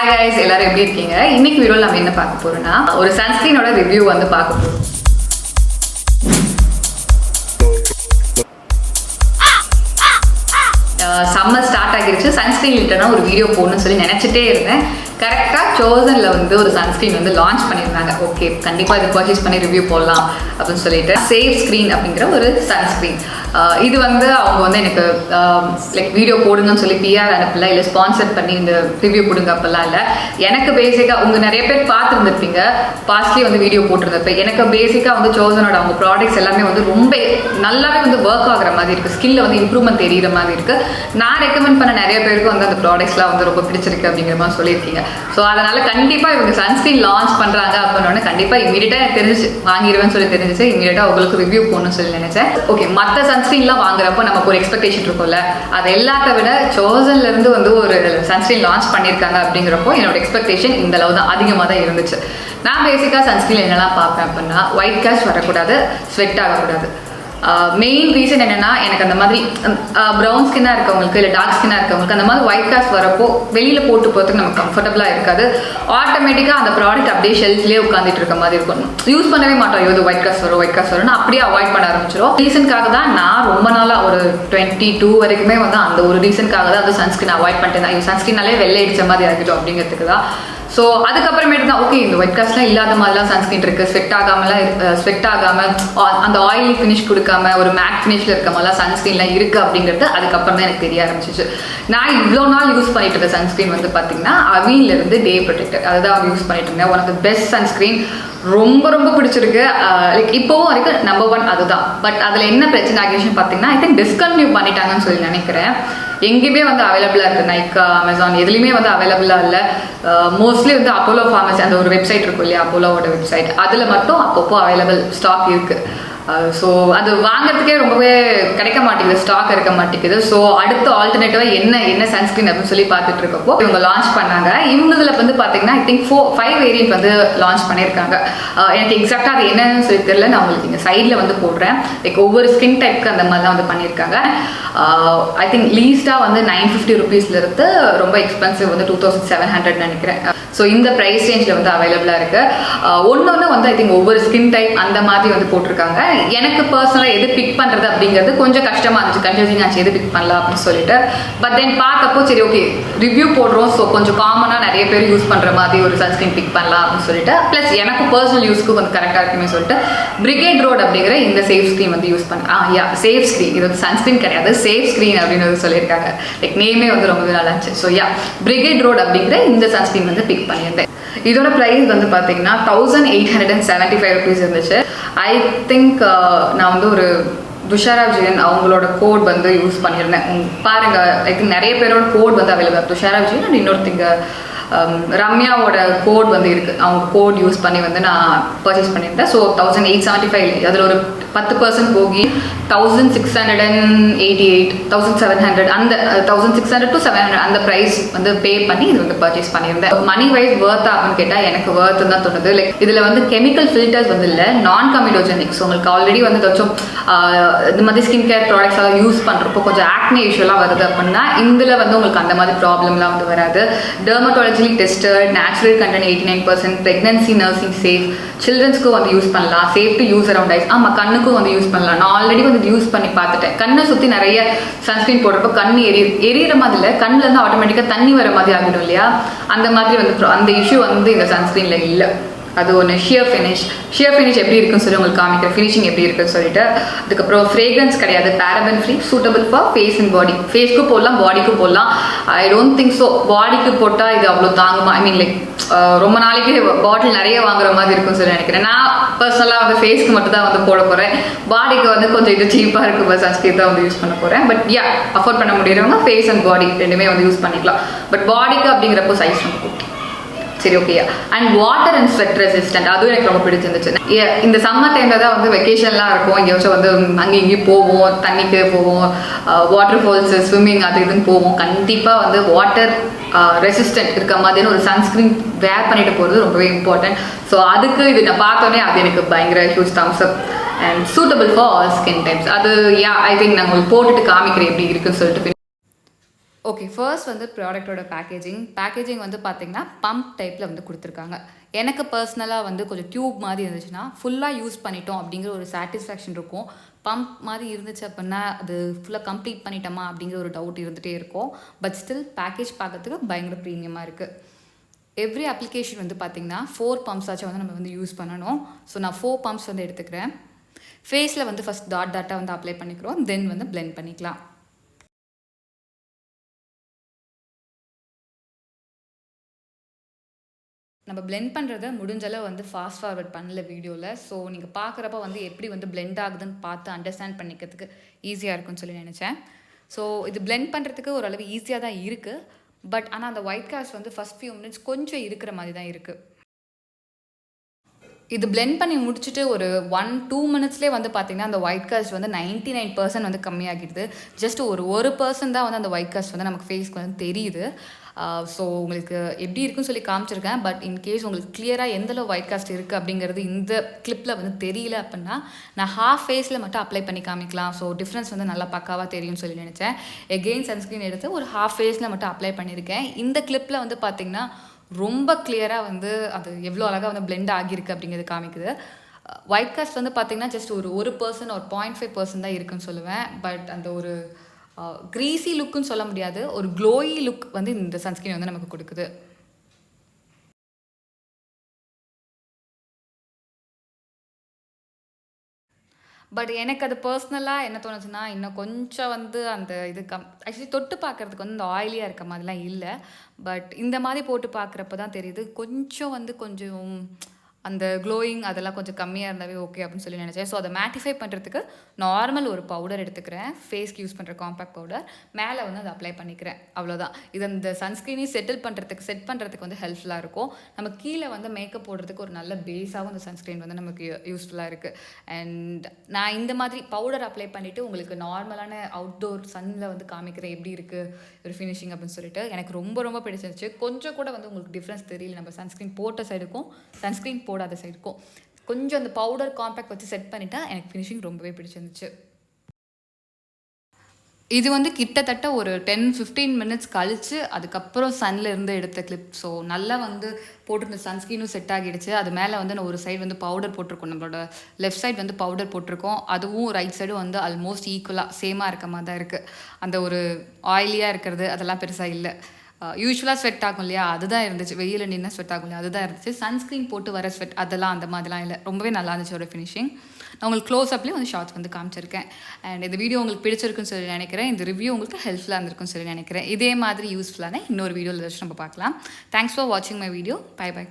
Hi guys, எல்லாரும் எப்படி இருக்கீங்க? இன்னைக்கு வீடியோவில் நம்ம என்ன பார்க்க போறோம்னா ஒரு சன்ஸ்கிரீனோட ரிவ்யூ வந்து பார்க்க போறோம். சம்மர் ஸ்டார்ட் ஆகிருச்சு, சன்ஸ்கிரீன் ரிலேட்டடான ஒரு வீடியோ போடணும்னு சொல்லி நினச்சிட்டே இருந்தேன். கரெக்டாக சோசனில் வந்து ஒரு சன்ஸ்கிரீன் வந்து லான்ச் பண்ணியிருந்தாங்க. ஓகே, கண்டிப்பாக இதை பர்ச்சேஸ் பண்ணி ரிவ்யூ போடலாம் அப்படின்னு சொல்லிட்டு சேஃப் ஸ்க்ரீன் அப்படிங்கிற ஒரு சன்ஸ்கிரீன். இது வந்து அவங்க வந்து எனக்கு லைக் வீடியோ போடுங்கன்னு சொல்லி பிஆர் அனுப்பல, இல்லை ஸ்பான்சர் பண்ணி இந்த ரிவ்யூ கொடுங்க அப்பெல்லாம் இல்லை. எனக்கு பேசிக்காக உங்கள் நிறைய பேர் பார்த்துருந்துருப்பீங்க, பாஸ்ட்லி வந்து வீடியோ போட்டிருந்தப்ப எனக்கு பேசிக்காக வந்து சோசனோட அவங்க ப்ராடக்ட்ஸ் எல்லாமே வந்து ரொம்ப நல்லாவே வந்து ஒர்க் ஆகிற மாதிரி இருக்குது, ஸ்கில்ல வந்து இம்ப்ரூவ்மெண்ட் தெரிகிற மாதிரி இருக்குது. நான் ரெக்கமெண்ட் பண்ண நிறைய பேருக்கு வந்து அந்த ப்ராடக்ட்ஸ்லாம் வந்து ரொம்ப பிடிச்சிருக்கு அப்படிங்கிற மாதிரி சொல்லியிருக்கீங்க. ஸோ அதனால் கண்டிப்பாக இவங்க சன்ஸ்கிரீன் லான்ச் பண்ணுறாங்க அப்படின்னோடனே கண்டிப்பாக இமீடியட்டாக எனக்கு தெரிஞ்சிச்சு, வாங்கிடுவேன்னு சொல்லி தெரிஞ்சிச்சு. இமீடியட்டாக உங்களுக்கு ரிவ்யூ போகணும்னு சொல்லி நினச்சேன். ஓகே, மற்ற சன்ஸ்கிரீன்லாம் வாங்குறப்போ நமக்கு ஒரு எக்ஸ்பெக்டேஷன் இருக்கும்ல, அது எல்லாத்த விட சோசன்லேருந்து வந்து ஒரு சன்ஸ்கிரீன் லான்ச் பண்ணியிருக்காங்க அப்படிங்கிறப்போ என்னோட எக்ஸ்பெக்டேஷன் இந்த அளவு தான், அதிகமாக தான் இருந்துச்சு. நான் பேசிக்காக சன்ஸ்கிரீன் என்னெல்லாம் பார்ப்பேன் அப்படின்னா, ஒயிட் காஸ்ட் வரக்கூடாது, ஸ்வெட் ஆகக்கூடாது. மெயின் ரீசன் என்னென்னா, எனக்கு அந்த மாதிரி ப்ரௌன் ஸ்கின்னாக இருக்கவங்களுக்கு இல்லை டார்க் ஸ்கின்னாக இருக்கவங்களுக்கு அந்த மாதிரி ஒயிட் காஸ்ட் வரப்போ வெளியில் போட்டு போகிறதுக்கு நமக்கு கம்ஃபர்டபுளாக இருக்காது. ஆட்டோமேட்டிக்காக அந்த ப்ராடக்ட் அப்படியே ஷெல்ஃப்லேயே உட்காந்துட்டு இருக்க மாதிரி இருக்கும். யூஸ் பண்ணவே மாட்டோம், இது ஒயிட் காஸ்ட் வரும்னு அப்படியே அவாய்ட் பண்ண ஆரம்பிச்சிடும். ரீசனுக்காக தான் நான் ரொம்ப நாளாக ஒரு 22 வரைக்குமே வந்து அந்த ஒரு ரீசனுக்காக தான் வந்து சன்ஸ்கிரீன் அவாய்ட் பண்ணிட்டேன். தான் சன்ஸ்கிரீனாலே வெள்ளை அடிச்ச மாதிரி ஆகிட்டோம் அப்படிங்கிறதுக்கு தான். ஸோ அதுக்கப்புறமேட்டு தான் ஓகே, இந்த ஒயிட் காஸ்ட்லாம் இல்லாத மாதிரிலாம் சன்ஸ்கிரீன் இருக்குது, ஸ்வெட் ஆகாமல் அந்த ஆயிலி ஃபினிஷ் கொடுக்காம ஒரு மேட் ஃபினிஷில் இருக்க மாதிரிலாம் சன்ஸ்கிரீன்லாம் இருக்குது அப்படிங்கிறது அதுக்கப்புறம் தான் எனக்கு தெரிய ஆரம்பிச்சிச்சு. நான் இவ்வளோ நாள் யூஸ் பண்ணிட்டு இருந்த சன்ஸ்கிரீன் வந்து பார்த்தீங்கன்னா அவின்லேருந்து டே ப்ரொடெக்டர், அதுதான் வந்து யூஸ் பண்ணிட்டு இருந்தேன். One of the best sunscreen, ரொம்ப ரொம்ப பிடிச்சிருக்கு. லைக் இப்போவும் வரைக்கும் நம்பர் 1 அதுதான். பட் அதில் என்ன பிரச்சனை ஆகிடுச்சுன்னு பார்த்தீங்கன்னா, ஐ திங்க் டிஸ்கன்டினியூ பண்ணிட்டாங்கன்னு சொல்லி நினைக்கிறேன். எங்கேயுமே வந்து அவைலபிளாக இருக்குது, நைக்கா, அமேசான் எதுலேயுமே வந்து அவைலபிளாக இல்லை. மோஸ்ட்லி வந்து அப்போலோ ஃபார்மசி அந்த ஒரு வெப்சைட் இருக்கும் இல்லையா, அப்போலோவோட வெப்சைட், அதில் மட்டும் அப்பப்போ அவைலபிள் ஸ்டாக் இருக்குது. ஸோ அது வாங்குறதுக்கே ரொம்பவே கிடைக்க மாட்டேங்குது, ஸ்டாக் இருக்க மாட்டேங்குது. ஸோ அடுத்த ஆல்டர்னேட்டிவாக என்ன சன்ஸ்கிரீன் அப்படின்னு சொல்லி பார்த்துட்டு இருக்கப்போ இவங்க லான்ச் பண்ணாங்க. இவங்கதில் வந்து பார்த்தீங்கன்னா ஐ திங்க் 5 வேரியன்ட் வந்து லான்ச் பண்ணியிருக்காங்க. எனக்கு எக்ஸாக்டாக அது என்னன்னு சொல்லி தெரியல, நான் உங்களுக்கு இங்கே சைடில் வந்து போடுறேன். லைக் ஒவ்வொரு ஸ்கின் டைப்புக்கு அந்த மாதிரி தான் வந்து பண்ணியிருக்காங்க. ஐ திங்க் லீஸ்டாக வந்து 950 ருபீஸ்லேருந்து ரொம்ப எக்ஸ்பென்சிவ் வந்து 2700 நினைக்கிறேன். ஸோ இந்த ப்ரைஸ் ரேஞ்சில் வந்து அவைலபிளாக இருக்குது. ஒன்று வந்து ஐ திங்க் ஒவ்வொரு ஸ்கின் டைப் அந்த மாதிரி வந்து போட்டிருக்காங்க. எனக்கு பர்சனலாக எது பிக் பண்ணுறது அப்படிங்கிறது கொஞ்சம் கஷ்டமாக இருந்துச்சு, கன்ஃபியூசிங் ஆச்சு, எது பிக் பண்ணலாம் அப்படின்னு சொல்லிட்டு. பட் தென் பார்த்தப்போ சரி ஓகே, ரிவ்யூ போடுறோம், ஸோ கொஞ்சம் காமனாக நிறைய பேர் யூஸ் பண்ணுற மாதிரி ஒரு சன்ஸ்கிரீன் பிக் பண்ணலாம் அப்படின்னு சொல்லிட்டு, ப்ளஸ் எனக்கு பர்சனல் யூஸ்க்கு கொஞ்சம் கரெக்டாக இருக்குமே சொல்லிட்டு பிரிகேட் ரோட் அப்படிங்கிற இந்த சேஃப் ஸ்க்ரீன் வந்து யூஸ் பண்ணேன். சேஃப் ஸ்க்ரீன், இது வந்து சன்ஸ்கிரீன் கிடையாது, சேஃப் ஸ்க்ரீன் அப்படின்னு சொல்லியிருக்காங்க. லைக் நேமே வந்து ரொம்பவே நல்லா இருந்துச்சு. ஸோ பிரிகேட் ரோட் அப்படிங்கிற இந்த சன்ஸ்கிரீன் வந்து பிக் பண்ணியிருந்தேன். இதோட ப்ரைஸ் வந்து பார்த்தீங்கன்னா 1875 ருபீஸ் இருந்துச்சு. ஐ திங்க் நான் வந்து ஒரு துஷாரா விஜயன் அவங்களோட கோட் வந்து யூஸ் பண்ணியிருந்தேன். பாருங்க, ஐ திங்க் நிறைய பேரோட கோட் வந்து அவைலபிள். துஷாரா விஜயன் அண்ட் இன்னொருத்திங்க ரம்யாவோட கோட் வந்து இருக்குது, அவங்க கோட் யூஸ் பண்ணி வந்து நான் பர்ச்சேஸ் பண்ணியிருந்தேன். ஸோ 1875, அதில் ஒரு 10% போகி 1688, 1700, அந்த 1600 to 700 அந்த ப்ரைஸ் வந்து பே பண்ணி இது வந்து பர்ச்சேஸ் பண்ணியிருந்தேன். மணி வைஸ் ஒர்த் ஆகுன்னு கேட்டால் எனக்கு ஒர்த்து தான் தோணுது. லைக் இதில் வந்து கெமிக்கல் ஃபில்டர்ஸ் வந்து இல்லை, நான் கமிடோஜெனிக். ஸோ உங்களுக்கு ஆல்ரெடி வந்து ஏதாச்சும் இந்த மாதிரி ஸ்கின் கேர் ப்ராடக்ட்ஸ் எல்லாம் யூஸ் பண்ணுறப்போ கொஞ்சம் ஆக்னே இஷ்யூலாம் வருது அப்படின்னா இதில் வந்து உங்களுக்கு அந்த மாதிரி ப்ராப்ளம்லாம் வந்து வராது. Dermatology tested, natural content 89%, pregnancy nursing safe, சில்ட்ரன்ஸ்க்கும் வந்து யூஸ் பண்ணலாம், safe to use around eyes. ஆமாம், கண்ணுக்கும் வந்து யூஸ் பண்ணலாம். நான் ஆல்ரெடி வந்து யூஸ் பண்ணி பார்த்துட்டேன். கண்ணை சுற்றி நிறைய சன்ஸ்கிரீன் போடுறப்போ கண் எரியிற மாதிரி இல்லை, கண்ணிலேருந்து ஆட்டோமேட்டிக்காக தண்ணி வர மாதிரி ஆகிடும் இல்லையா, அந்த மாதிரி வந்து அந்த இஷ்யூ வந்து இந்த சன்ஸ்கிரீனில் இல்லை. அது ஒன்று. ஷியர் ஃபினிஷ் எப்படி இருக்குன்னு சொல்லி உங்களுக்கு காமிக்கிற ஃபினிஷிங் எப்படி இருக்குன்னு சொல்லிட்டு. அதுக்கப்புறம் ஃப்ரேக்ரன்ஸ் கிடையாது, paraben free, suitable for face and body. ஃபேஸ்க்கும் போடலாம், பாடிக்கும் போடலாம். ஐ டோன்ட் திங்க் ஸோ பாடிக்கு போட்டால் இது அவ்வளோ தாங்குமா. ஐ மீன் லைக் ரொம்ப நாளைக்கு பாட்டில் நிறைய வாங்குற மாதிரி இருக்குன்னு சொல்லி நினைக்கிறேன். நான் பர்சனலாக வந்து ஃபேஸ்க்கு மட்டும் தான் வந்து போட போகிறேன். பாடிக்கு வந்து கொஞ்சம் இது சீப்பாக இருக்கும் சன்ஸ்கிரீன் தான் வந்து யூஸ் பண்ண போகிறேன். பட் அஃபோர்ட் பண்ண முடியறவங்க ஃபேஸ் அண்ட் பாடி ரெண்டுமே வந்து யூஸ் பண்ணிக்கலாம். பட் பாடிக்கு அப்படிங்கிறப்போ சைஸ் ரொம்ப குட்டி. சரி, ஓகேயா. And water and sweat resistant, அதுவும் எனக்கு ரொம்ப பிடிச்சிருந்துச்சு. இந்த சம்மர் டைமில் தான் வந்து வெக்கேஷன்லாம் இருக்கும், எங்கேயாச்சும் வந்து அங்கே இங்கேயும் போவோம், தண்ணிக்கு போவோம், வாட்டர் ஃபால்ஸ், ஸ்விம்மிங் அது இதுன்னு போவோம். கண்டிப்பாக வந்து வாட்டர் ரெசிஸ்டன்ட் இருக்க மாதிரியான ஒரு சன்ஸ்கிரீன் வேர் பண்ணிட்டு போகிறது ரொம்பவே இம்பார்ட்டன்ட். ஸோ அதுக்கு இது நான் பார்த்தோன்னே அது எனக்கு பயங்கர huge Thums up. And suitable for all skin types. அது ஐ திங்க் நான் உங்களுக்கு போட்டுட்டு காமிக்கிறேன் எப்படி இருக்குன்னு சொல்லிட்டு. ஓகே, ஃபர்ஸ்ட் வந்து ப்ராடக்ட்டோட பேக்கேஜிங் வந்து பார்த்திங்கன்னா பம்ப் டைப்பில் வந்து கொடுத்துருக்காங்க. எனக்கு பர்சனலாக வந்து கொஞ்சம் டியூப் மாதிரி இருந்துச்சுன்னா ஃபுல்லாக யூஸ் பண்ணிட்டோம் அப்படிங்கிற ஒரு சாட்டிஸ்ஃபேக்ஷன் இருக்கும். பம்ப் மாதிரி இருந்துச்சு அப்படின்னா அது ஃபுல்லாக கம்ப்ளீட் பண்ணிட்டோமா அப்படிங்கிற ஒரு டவுட் இருந்துகிட்டே இருக்கும். பட் ஸ்டில் பேக்கேஜ் பார்க்கறதுக்கு பயங்கர ப்ரீமியமாக இருக்குது. எவ்ரி அப்ளிகேஷன் வந்து பார்த்திங்கன்னா 4 பம்ப்ஸ் ஆச்சும் வந்து நம்ம வந்து யூஸ் பண்ணணும். ஸோ நான் 4 பம்ப்ஸ் வந்து எடுத்துக்கிறேன். ஃபேஸில் வந்து ஃபஸ்ட் டாட்டாக வந்து அப்ளை பண்ணிக்கிறோம், தென் வந்து பிளெண்ட் பண்ணிக்கலாம். நம்ம பிளெண்ட் பண்ணுறத முடிஞ்சளவு வந்து ஃபாஸ்ட் ஃபார்வர்ட் பண்ணல வீடியோவில். ஸோ நீங்கள் பார்க்குறப்ப வந்து எப்படி வந்து பிளெண்ட் ஆகுதுன்னு பார்த்து அண்டர்ஸ்டாண்ட் பண்ணிக்கிறதுக்கு ஈஸியாக இருக்குன்னு சொல்லி நினச்சேன். ஸோ இது பிளெண்ட் பண்ணுறதுக்கு ஓரளவு ஈஸியாக தான் இருக்குது. பட் ஆனால் அந்த ஒயிட் காஸ்ட் வந்து ஃபஸ்ட் ஃபியூ மினிட்ஸ் கொஞ்சம் இருக்கிற மாதிரி தான் இருக்குது. இது பிளெண்ட் பண்ணி முடிச்சுட்டு ஒரு 1-2 மினிட்ஸ்லேயே வந்து பார்த்திங்கன்னா அந்த ஒயிட் காஸ்ட் வந்து 99% வந்து கம்மியாகிடுது. ஜஸ்ட் ஒரு 1% தான் வந்து அந்த ஒயிட் காஸ்ட் வந்து நமக்கு ஃபேஸ்க்கு வந்து தெரியுது. ஸோ உங்களுக்கு எப்படி இருக்குன்னு சொல்லி காமிச்சிருக்கேன். பட் இன்கேஸ் உங்களுக்கு கிளியராக எந்தளவு ஒயிட் காஸ்ட் இருக்குது அப்படிங்கிறது இந்த கிளிப்பில் வந்து தெரியல அப்படின்னா நான் ஹாஃப் ஃபேஸில் மட்டும் அப்ளை பண்ணி காமிக்கலாம். ஸோ டிஃப்ரென்ஸ் வந்து நல்லா பக்காவாக தெரியும்னு சொல்லி நினச்சேன். எகெயின் சன்ஸ்க்ரீன் எடுத்து ஒரு ஹாஃப் ஃபேஸில் மட்டும் அப்ளை பண்ணியிருக்கேன். இந்த கிளிப்பில் வந்து பார்த்திங்கன்னா ரொம்ப கிளியராக வந்து அது எவ்வளோ அழகாக வந்து பிளெண்ட் ஆகியிருக்கு அப்படிங்கிறது காமிக்குது. ஒயிட் காஸ்ட் வந்து பார்த்திங்கன்னா ஜஸ்ட் ஒரு 1% ஒரு 0.5% தான் இருக்குன்னு சொல்லுவேன். பட் அந்த ஒரு க்ரீஸி லுக்குன்னு சொல்ல முடியாது, ஒரு க்ளோயி லுக் வந்து இந்த சன்ஸ்க்ரீன் வந்து நமக்கு கொடுக்குது. பட் எனக்கு அது பர்சனலாக என்ன தோணுச்சுன்னா இன்னும் கொஞ்சம் வந்து அந்த இது ஆக்சுவலி தொட்டு பார்க்குறதுக்கு வந்து இந்த ஆயிலியாக இருக்க மாதிரிலாம் இல்லை. பட் இந்த மாதிரி போட்டு பார்க்குறப்ப தான் தெரியுது கொஞ்சம் வந்து கொஞ்சம் அந்த க்ளோயிங் அதெல்லாம் கொஞ்சம் கம்மியாக இருந்தாவே ஓகே அப்படின்னு சொல்லி நினச்சேன். ஸோ அதை மேட்டிஃபை பண்ணுறதுக்கு நார்மல் ஒரு பவுடர் எடுத்துக்கிறேன், ஃபேஸ்க்கு யூஸ் பண்ணுற காம்பேக்ட் பவுடர். மேலே வந்து அதை அப்ளை பண்ணிக்கிறேன், அவ்வளோதான். இது அந்த சன்ஸ்க்ரீனையும் செட் பண்ணுறதுக்கு வந்து ஹெல்ப்ஃபுல்லாக இருக்கும். நம்ம கீழே வந்து மேக்கப் போடுறதுக்கு ஒரு நல்ல பேஸாகவும் இந்த சன்ஸ்க்ரீன் வந்து நமக்கு யூஸ்ஃபுல்லாக இருக்குது. அண்ட் நான் இந்த மாதிரி பவுடர் அப்ளை பண்ணிவிட்டு உங்களுக்கு நார்மலான அவுட்டோர் சன்னில் வந்து காமிக்கிறேன் எப்படி இருக்குது ஒரு ஃபினிஷிங் அப்படின்னு சொல்லிட்டு. எனக்கு ரொம்ப ரொம்ப பிடிச்சிருந்துச்சு. கொஞ்சம் கூட வந்து உங்களுக்கு டிஃப்ரென்ஸ் தெரியல நம்ம சன்ஸ்க்ரீன் போட்ட சைடுக்கும் சன்ஸ்க்ரீன் போடாத சைடுக்கும். கொஞ்சம் அந்த பவுடர் காம்பேக்ட் வச்சு செட் பண்ணிட்டா எனக்கு ஃபினிஷிங் ரொம்பவே பிடிச்சிருந்துச்சு. இது வந்து கிட்டத்தட்ட ஒரு 10-15 மினிட்ஸ் கழித்து அதுக்கப்புறம் சன்னில் இருந்து எடுத்த கிளிப். ஸோ நல்லா வந்து போட்டிருந்த சன்ஸ்க்ரீனும் செட் ஆகிடுச்சு. அது மேலே வந்து நான் ஒரு சைடு வந்து பவுடர் போட்டிருக்கோம், நம்மளோட லெஃப்ட் சைடு வந்து பவுடர் போட்டிருக்கோம். அதுவும் ரைட் சைடும் வந்து ஆல்மோஸ்ட் ஈக்குவலாக சேமாக இருக்க மாதிரி தான் இருக்குது. அந்த ஒரு ஆயிலியாக இருக்கிறது அதெல்லாம் பெருசாக இல்லை. யூஸ்வலாக ஸ்வெட் ஆகும் இல்லையா, அதுதான் இருந்துச்சு. வெயில் நின்று ஸ்வெட் ஆகும் இல்லையா, அதுதான் இருந்துச்சு. சன்ஸ்க்ரீன் போட்டு வர ஸ்வெட் அதெல்லாம் அந்த மாதிரிலாம் இல்லை. ரொம்பவே நல்லா இருந்துச்சு ஒரு ஃபினிஷிங். நான் உங்களுக்கு க்ளோஸ்அப்லேயும் வந்து ஷார்ட்ஸ் வந்து காமிச்சிருக்கேன். அண்ட் இந்த வீடியோ உங்களுக்கு பிடிச்சிருக்குன்னு சொல்லி நினைக்கிறேன். இந்த ரிவ்யூ உங்களுக்கு ஹெல்ப்ஃபுல்லாக இருந்திருக்குன்னு சொல்லி நினைக்கிறேன். இதே மாதிரி யூஸ்ஃபுல்லான இன்னொரு வீடியோவில் ஏதாச்சும் நம்ம பார்க்கலாம். தேங்க்ஸ் ஃபார் வாட்சிங் மை வீடியோ. Bye by.